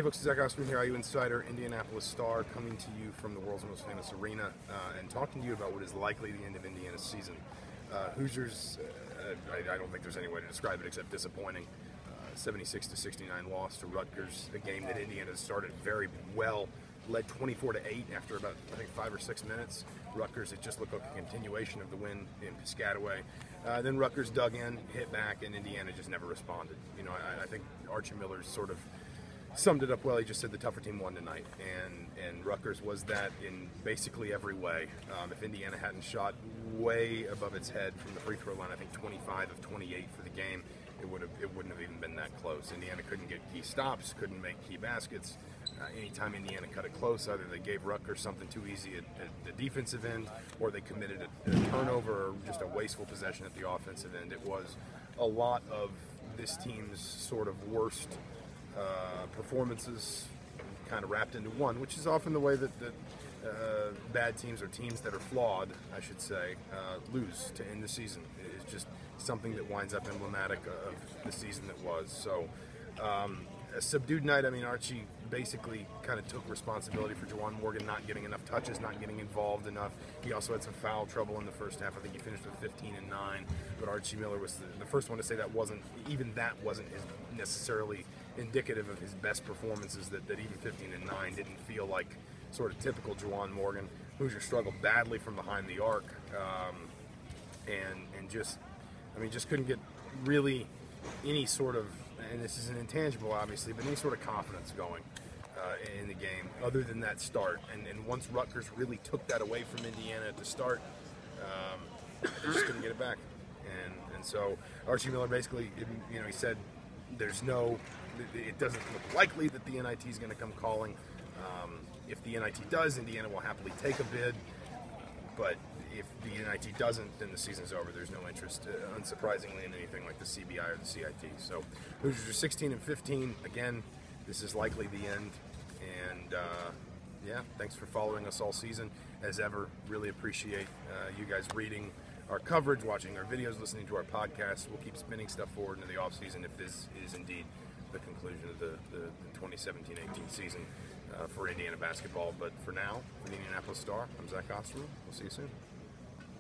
Hey folks, Zach Osterman here, IU Insider, Indianapolis Star, coming to you from the world's most famous arena and talking to you about what is likely the end of Indiana's season. Hoosiers, I don't think there's any way to describe it except disappointing. 76-69 loss to Rutgers, a game that Indiana started very well, led 24-8 after about, I think, 5 or 6 minutes. Rutgers, it just looked like a continuation of the win in Piscataway. Then Rutgers dug in, hit back, and Indiana just never responded. You know, I think Archie Miller's sort of summed it up well. He just said the tougher team won tonight, and Rutgers was that in basically every way. If Indiana hadn't shot way above its head from the free throw line, I think 25 of 28 for the game, it wouldn't have even been that close. Indiana couldn't get key stops, couldn't make key baskets. Anytime Indiana cut it close, either they gave Rutgers something too easy at the defensive end, or they committed a turnover or just a wasteful possession at the offensive end. It was a lot of this team's sort of worst performances kind of wrapped into one, which is often the way that bad teams, or teams that are flawed, I should say, lose to end the season. It is just something that winds up emblematic of the season that was. So a subdued night. I mean, Archie basically kind of took responsibility for Juwan Morgan not getting enough touches, not getting involved enough. He also had some foul trouble in the first half. I think he finished with 15 and 9, but Archie Miller was the first one to say that wasn't necessarily indicative of his best performances, that even 15 and 9 didn't feel like sort of typical Juwan Morgan. Hoosiers struggled badly from behind the arc, and just couldn't get really any sort of, and this is an intangible obviously, but any sort of confidence going in the game other than that start. And once Rutgers really took that away from Indiana at the start, they just couldn't get it back. And so Archie Miller basically, you know, he said it doesn't look likely that the NIT is going to come calling. If the NIT does, Indiana will happily take a bid, but if the NIT doesn't, then the season's over. There's no interest, unsurprisingly, in anything like the CBI or the CIT. So Hoosiers are 16 and 15. Again, this is likely the end. And yeah, thanks for following us all season. As ever, really appreciate you guys reading our coverage, watching our videos, listening to our podcasts. We'll keep spinning stuff forward into the offseason if this is indeed the conclusion of the 2017-18 season for Indiana basketball. But for now, for the Indianapolis Star, I'm Zach Osterman. We'll see you soon.